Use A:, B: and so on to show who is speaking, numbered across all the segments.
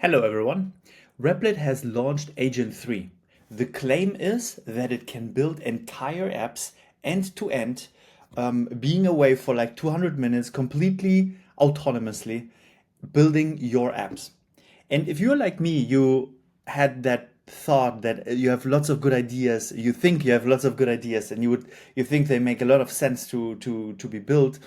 A: Hello everyone. Replit has launched Agent 3. The claim is that it can build entire apps end to end, being away for like 200 minutes completely autonomously, building your apps. And if you're like me, you had that thought that you have lots of good ideas, you think you have lots of good ideas, and you think they make a lot of sense to be built.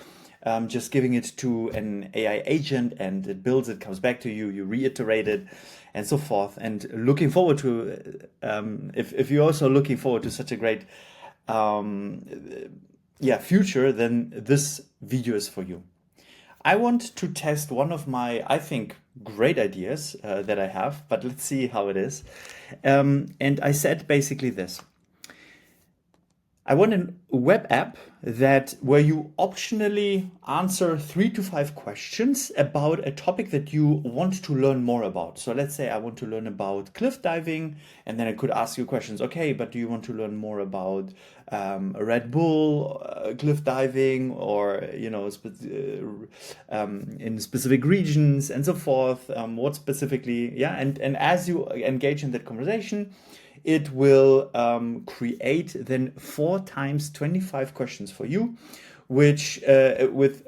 A: Just giving it to an AI agent and it builds it, comes back to you, you reiterate it, and so forth. And looking forward to, if you're also looking forward to such a great um, future, then this video is for you. I want to test one of my, I think, great ideas that I have, but let's see how it is. And I said basically this. I want a web app that where you optionally answer 3 to 5 questions about a topic that you want to learn more about. So let's say I want to learn about cliff diving, and then I could ask you questions. Okay, but do you want to learn more about Red Bull cliff diving, or in specific regions and so forth? What specifically? Yeah, and as you engage in that conversation, it will create then 4 times 25 questions for you, which with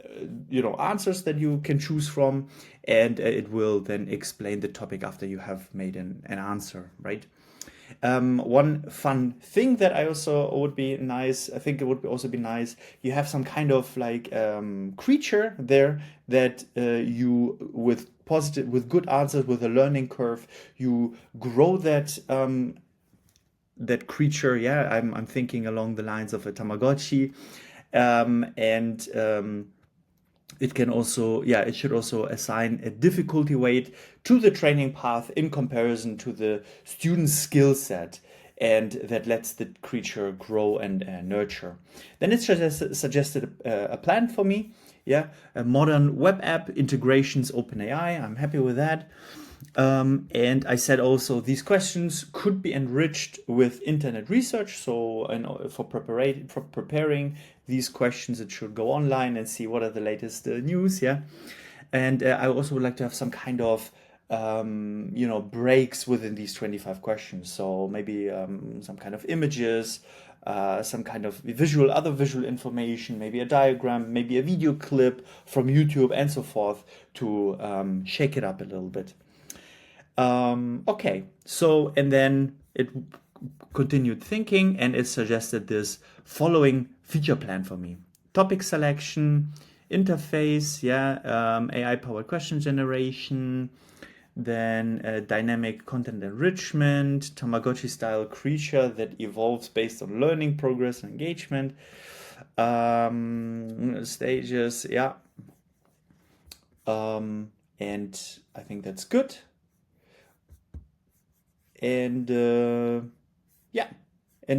A: answers that you can choose from, and it will then explain the topic after you have made an answer, right? One fun thing that I also would be nice, I think it would also be nice, you have some kind of like creature there that you with good answers, with a learning curve, you grow that creature. Yeah, I'm thinking along the lines of a Tamagotchi, and it can also, it should also assign a difficulty weight to the training path in comparison to the student's skill set, and that lets the creature grow and nurture. Then it suggested a plan for me. Yeah, a modern web app integrations OpenAI. I'm happy with that. And I said also these questions could be enriched with internet research. So for preparing these questions, it should go online and see what are the latest news. Yeah, and I also would like to have some kind of breaks within these 25 questions. So maybe some kind of images, some kind of other visual information, maybe a diagram, maybe a video clip from YouTube, and so forth, to shake it up a little bit. Okay, so, and then it continued thinking, and it suggested this following feature plan for me: topic selection, interface, AI powered question generation, then dynamic content enrichment, Tamagotchi style creature that evolves based on learning progress and engagement, stages, and I think that's good. And and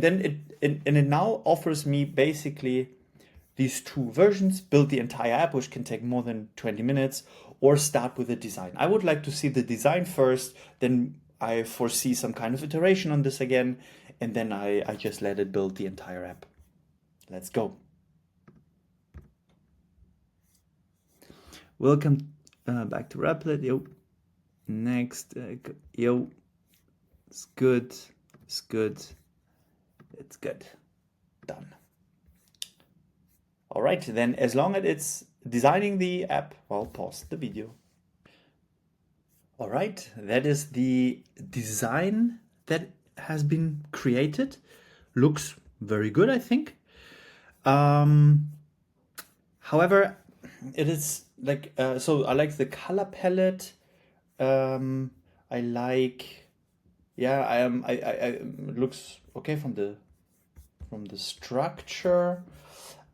A: then it now offers me basically these 2 versions: build the entire app, which can take more than 20 minutes, or start with the design. I would like to see the design first, then I foresee some kind of iteration on this again, and then I just let it build the entire app. Let's go. Welcome back to Replit. Yo, next, yo. It's good. It's good. It's good. Done. All right, then as long as it's designing the app, well, pause the video. All right, that is the design that has been created. Looks very good, I think. However, it is like, so I like the color palette. I like, it looks okay from the structure.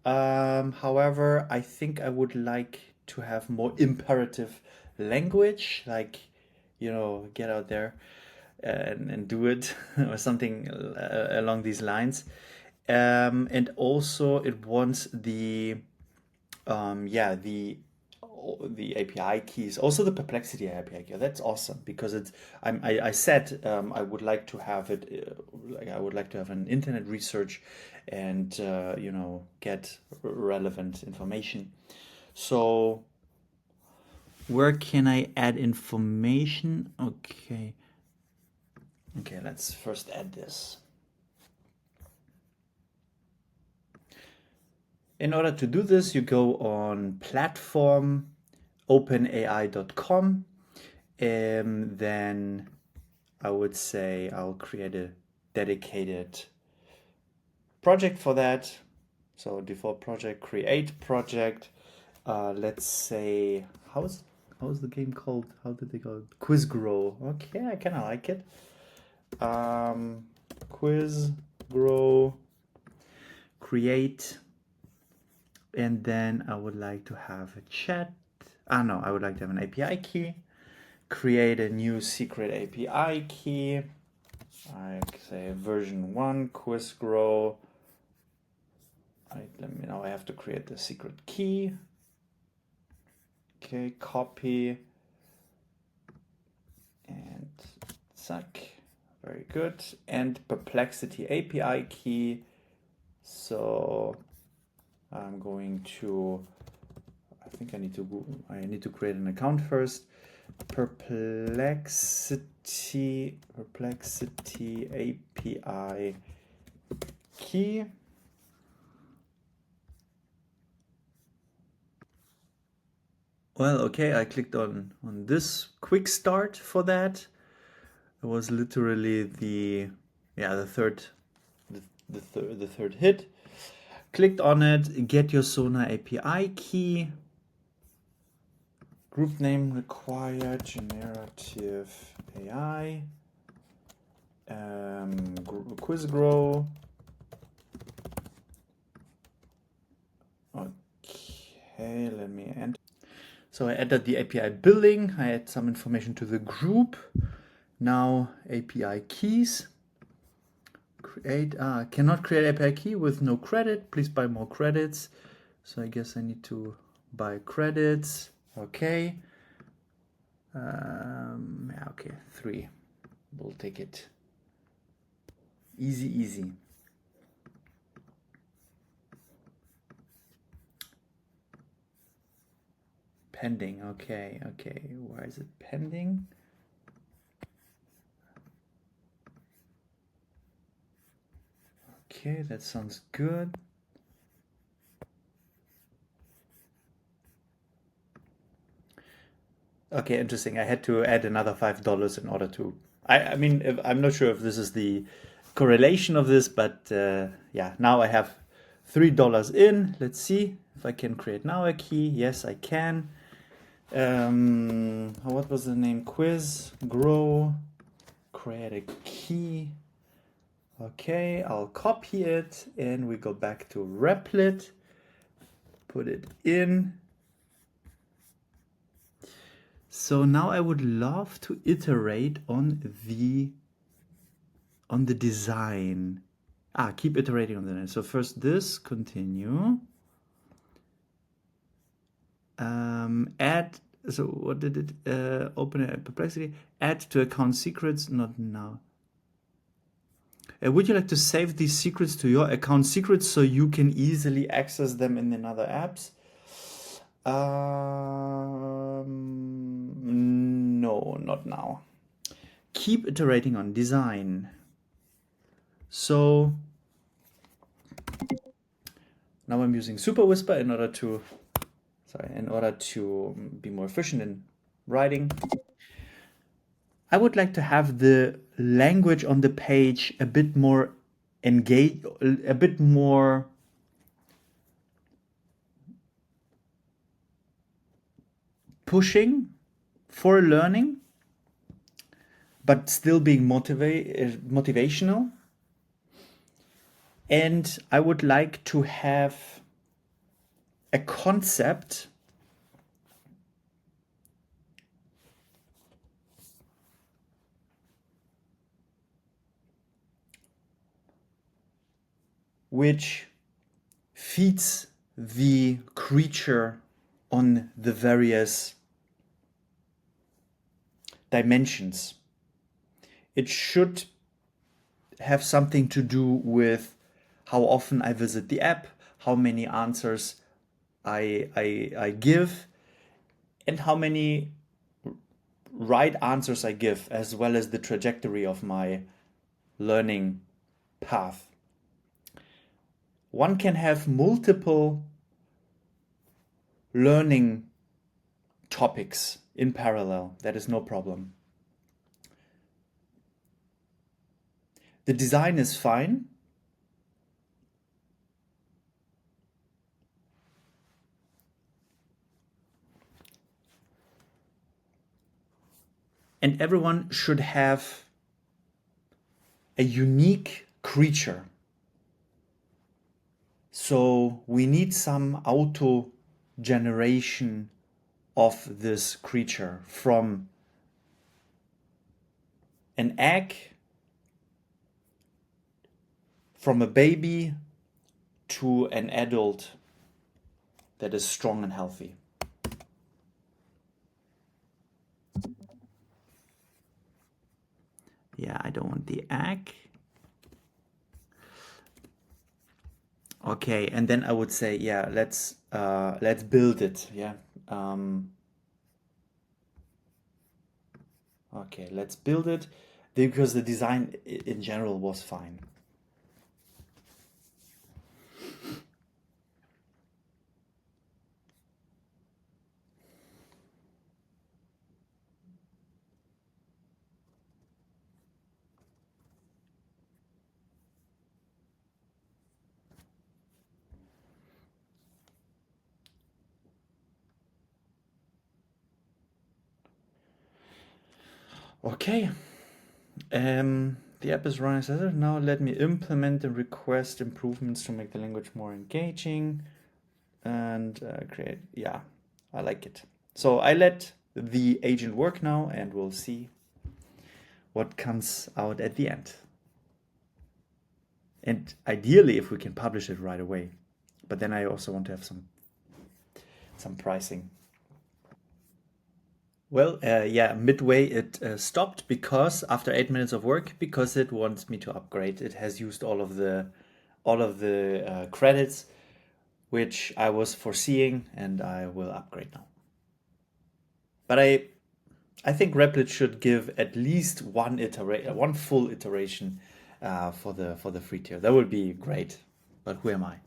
A: However, I think I would like to have more imperative language, like, get out there and do it, or something along these lines. And also it wants the API keys, also the Perplexity API key. That's awesome, because I said I would like to have it, I would like to have an internet research and get relevant information. So Where can I add information? Okay. Okay, let's first add this. In order to do this, you go on platform openai.com, and then I would say I'll create a dedicated project for that. So default project, create project. Let's say, how's the game called? How did they call it? Quiz Grow. Okay, I kind of like it. Quiz Grow, create, and then I would like to have a chat. No, I would like to have an API key. Create a new secret API key. I say version 1 Quiz Grow. Let me know. I have to create the secret key. Okay, copy and zack. Very good. And Perplexity API key. So I'm going to, I think I need to create an account first. Perplexity API key. Well, okay, I clicked on this quick start for that. It was literally the third hit. Clicked on it, get your Sonar API key. Group name required, generative AI. Quiz Grow. Okay, let me enter. So I added the API building. I add some information to the group. Now API keys. Cannot create API key with no credit. Please buy more credits. So I guess I need to buy credits. Okay. Okay, 3. We'll take it. Easy. Pending. Okay. Why is it pending? Okay, that sounds good. Okay, interesting. I had to add another $5 in order to. I mean, I'm not sure if this is the correlation of this, but yeah, now I have $3 in. Let's see if I can create now a key. Yes, I can. What was the name? Quiz Grow. Create a key. Okay, I'll copy it and we go back to Replit. Put it in. So now I would love to iterate on the design. Keep iterating on the design. So first this, continue. Add, so what did it, open a perplexity, add to account secrets, not now. Would you like to save these secrets to your account secrets so you can easily access them in another apps? No, not now. Keep iterating on design. So now I'm using Super Whisper in order to be more efficient in writing. I would like to have the language on the page a bit more engaged, a bit more pushing for learning, but still being motivational. And I would like to have a concept which feeds the creature on the various dimensions. It should have something to do with how often I visit the app, how many answers I give, and how many right answers I give, as well as the trajectory of my learning path. One can have multiple learning topics in parallel. That is no problem. The design is fine. And everyone should have a unique creature. So we need some auto generation of this creature from an egg, from a baby to an adult that is strong and healthy. Yeah, I don't want the egg. Okay, and then I would say, yeah, let's build it. Yeah. Okay, let's build it because the design in general was fine. Okay. The app is running. Now let me implement and request improvements to make the language more engaging and create. Yeah, I like it. So I let the agent work now, and we'll see what comes out at the end. And ideally, if we can publish it right away. But then I also want to have some pricing. Well, yeah, midway it stopped because after 8 minutes of work, because it wants me to upgrade. It has used all of the credits which I was foreseeing, and I will upgrade now. But I think Replit should give at least one full iteration for the free tier. That would be great. But who am I?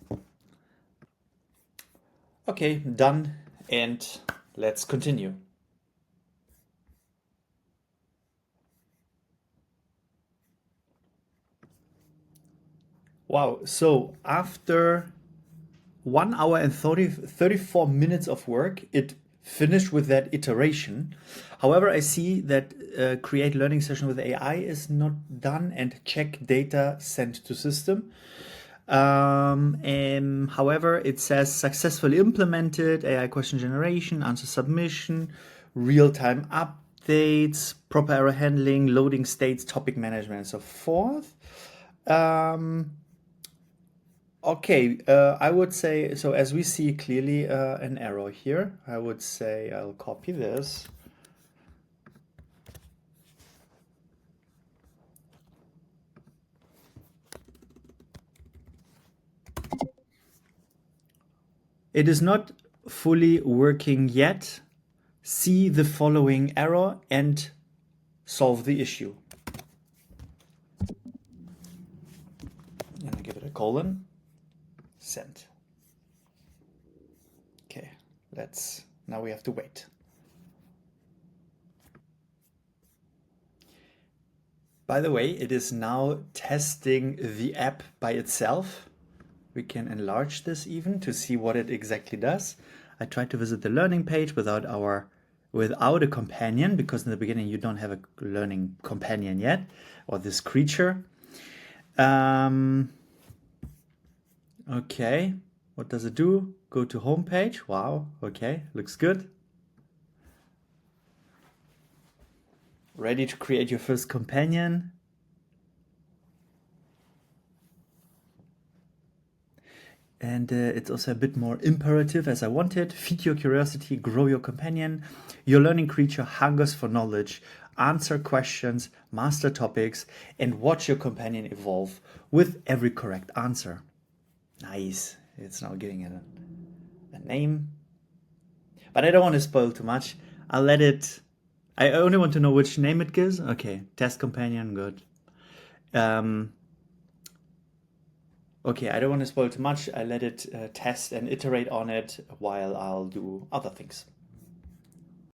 A: Okay, done, and let's continue. Wow, so after 1 hour and 34 minutes of work, it finished with that iteration. However, I see that create learning session with AI is not done and check data sent to system. However, it says successfully implemented, AI question generation, answer submission, real-time updates, proper error handling, loading states, topic management, and so forth. Okay, I would say, so as we see clearly an error here, I would say I'll copy this. It is not fully working yet. See the following error and solve the issue. And I give it a colon. Send. Okay, now we have to wait. By the way, it is now testing the app by itself. We can enlarge this even to see what it exactly does. I tried to visit the learning page without a companion, because in the beginning you don't have a learning companion yet, or this creature. Okay, what does it do? Go to home page. Wow, okay, looks good. Ready to create your first companion. And it's also a bit more imperative as I wanted. Feed your curiosity, grow your companion. Your learning creature hungers for knowledge. Answer questions, master topics, and watch your companion evolve with every correct answer. Nice. It's now getting a name. But I don't want to spoil too much. I'll let it. I only want to know which name it gives. Okay, test companion, good. Um, okay, I don't want to spoil too much. I let it test and iterate on it while I'll do other things.